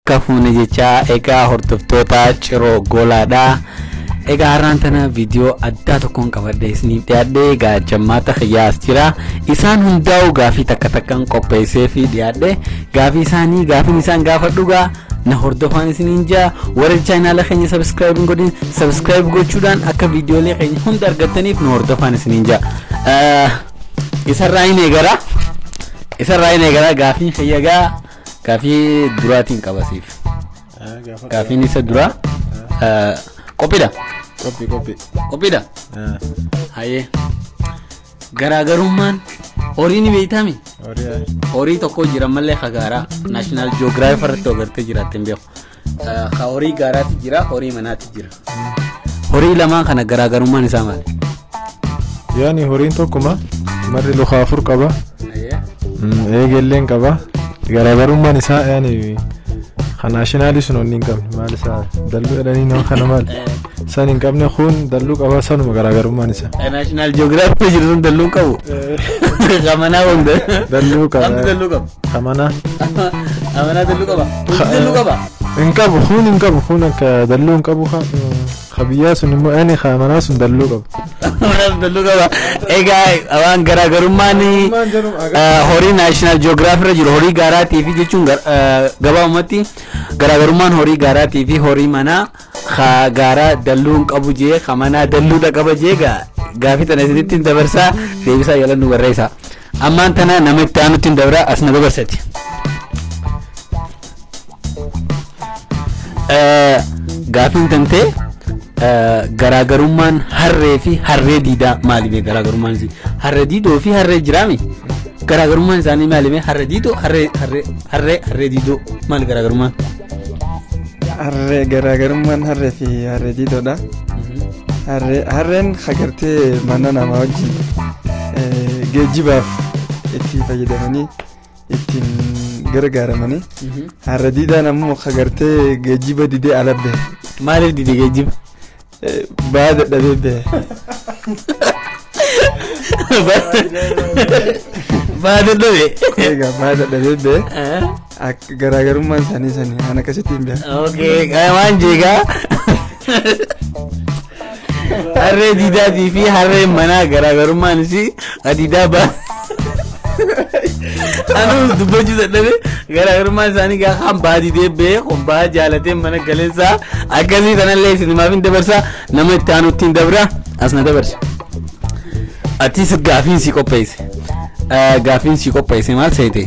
harka fuune jecha egaa hordoftoota ciroo golaadha. Egaa har'aantana video adda tokkoon qabadde isiniif dhiyaadhe egaa jammaata xiyyaas jira. Isaan hundaa'u gaafii takka takkaan qopheessee fi dhiyaadhe gaafii isaanii gaafiin isaan gaafadhugaa na hordofaan isiniin jaa warra channel keenya subscribe godhin subscribe gochuudhaan akka viidiyoolee keenya hunda argattaniif nu hordofaan isiniin jaa. Isarraa hin eegara gaafii xiyyagaa gaafii duraatiin qabasiif. Gaafiin isa dura qophiidha. Qophiidha. Hayyee garaagarummaan horii ni beeytami? Horii tokko jira malee khagaaraa National Geographic irratti agartee jiraatte beeku. Horii gaaraatti jira, horii manaatti jira. Horii lamaan kana garaagarummaan isaa maali? Yaani horiin tokkuma marri luka afur qaba. Eegelleen qaba. Garaagarummaan isaa yaani nationali sun onni hin qabne maal isaa dalluu jedhanii nama kana maal san hin qabne kun dalluu qaba sanuma garaagarummaan isaa. National Geographic jiru sun dalluu qabu. Qamanaa hunda dalluu qaba. Dalluu qaba. Qamanaa. Qamanaa dalluu qaba. Dalluu qaba. Hin qabu kun akka dalluu hin qabu Khabiyyaa sun immoo ani qamanaa sun dalluu qaba. Dalluu qaba. Egaa waan garaagarummaan horii National Geographic irra jiru horii gaaraatii fi jechuun gabaabumatti garaagarummaan horii gaaraatii fi horii manaa gaaraa dalluu hin qabu jee qamanaa dalluudha qaba jee gaafii tana isinitti dabarsaa deebisaa yalannu barreessaa. Ammaan tana nama itti aanutti dabraa as na dabarsati. Gaafiin tantee garaagarummaan harree fi harree diidaa maali? Garaagarummaan isii harree diidoo fi harree jiraami? Garaagarummaan isaanii maali? Harree diidoo harree diidoo maali garaagarummaan? Garaagarummaan harree fi harree diidoodha. Harreen hagartee mana namaa wajjin geejjibaaf itti fayyadamanii ittiin gargaaramanii harree diidaan ammoo hagartee geejjiba didee alabbe. Maaliif didee geejjiba? Baada dhabee baada dhabee. Egaa baada dhabee garaagarummaan isaanii ana akkasitti hin beeku. Okay, waan jeegaa harree diidaatii fi harree manaa garaagarummaan isii adiidaa baa anu dubbachuu dadhabe garaagarummaan isaanii gaa kan baadidee bee qobbaa jaalatee mana galeensaa akkasii kanallee isinimaaf hin dabarsaa nama itti aanutti hin dabra as na dabarsa. Atis gaafiin si qopheesse maal seete?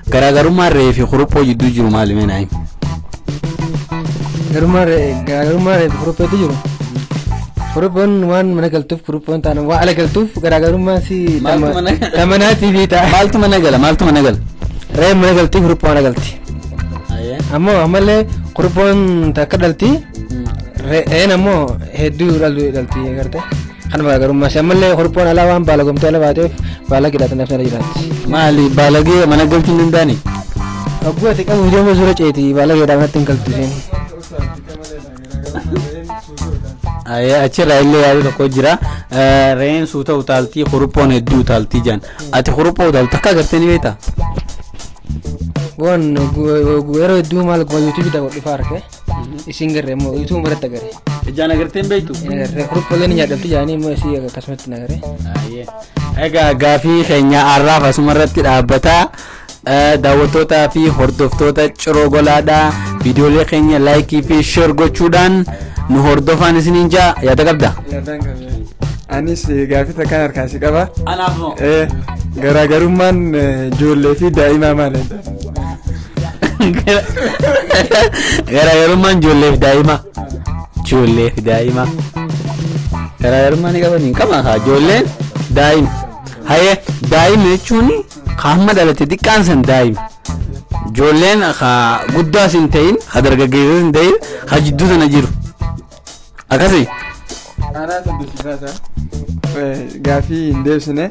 Garaagarummaan re'ee fi kuruphoo jidduu jiru maali mee naayi? Garaagarummaan re'ee fi kuruphooti jiru. Kuruphoon waan mana galtuuf kuruphoon taana waan ala galtuuf garaagarummaan si tamanaatii fi ta'a. Maaltu mana gala? Re'een mana galtii kuruphoon ala galti. Ammoo ammallee kuruphoon takka dhalti re'een ammoo hedduu dhalti agartee. Kan garaagarummaa si ammallee kuruphoon alaa waan baala gomtee ala baateef baala gidhaatan afaan ala jiraatti. Maali baalagee mana galtii hin danda'ani? Abbuuti qabu ijoollee suura ceeti baalagee dhaabatti hin galtu isheen. Achirraa illee yaadu tokko jira. Re'een suuta utaaltii kuruphoon hedduu utaaltii jaan. Ati kuruphoo utaaltu akka agartee ni beektaa? Waan yeroo hedduu maal YouTube daawwadhu dhufaa arge isin garee immoo YouTube irratti agarre. Ijaan agartee hin beektu? Kuruphoolee ni nyaadhamti jaanii immoo isii akkasumatti na agarre. Egaa gaafii keenya har'aaf asuma irratti dhaabbataa. Daawwattootaa fi hordoftoota ciroo golaadhaa viidiyoolee keenya laayikii fi sheer gochuudhaan nu hordofaan isiniin jaa yaada qabda? Anis gaafii takkaan harkaasi qaba. Anaaf moo? Garaagarummaan ijoollee fi daa'imaa maali? Garaagarummaan ijoollee fi daa'imaa. Garaagarummaa ni qaban hin qaban haa ijoolleen daa'ima. Hayyee daa'ima jechuun hamma dhalate xiqqaan san daa'ima. Ijoolleen guddaas hin ta'in dargaggeessas hin ta'in jidduu sana jiru. Akkasii. Anaa saddisiisaa gaafii hin deebisne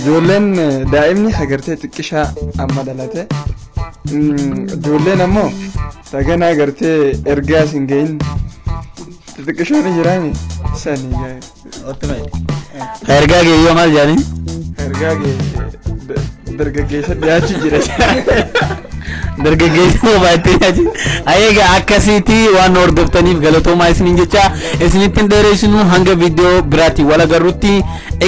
ijoolleen daa'imni agartee xiqqishaa amma dhalate ijoolleen ammoo taganaa agartee ergaas hin gahin xiqqishoo ni jiraani sanii ergaa geeyyoo maal jaanii? Ergaa dargaggeessa dhiyaachuu jira. dargaggeessa baay'ee ayeega akkasiiti waan hordoftaniif galatoomaa isiniin jecha isinittiin dheeressinuu hanga viidiyoo biraatti wal agarrutti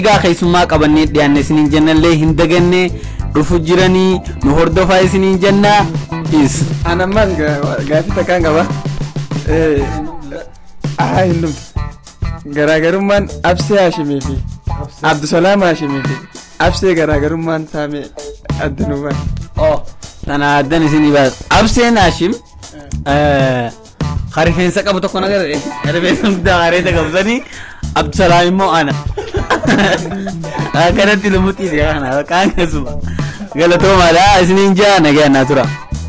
egaa keessummaa qabannee dhiyaanne isiniin jennallee hin daganne dhufu jiranii nu hordofaa isiniin jenna is anammas gaafii takkaan qaba hin dhumte garaagarummaan Absee Haashimii fi Abdusalaam Haashimii fi Absee garaagarummaan saamee addanuuman tana addan isinii baas Abseen Haashim rifeensa qabu tokko nagarre rifeensa guddaa areeta qabsanii Abdusalaam immoo ana kanatti lumuxiidha kana qaanqasuma galatoomaadha isiniin jaa nagaannaa tura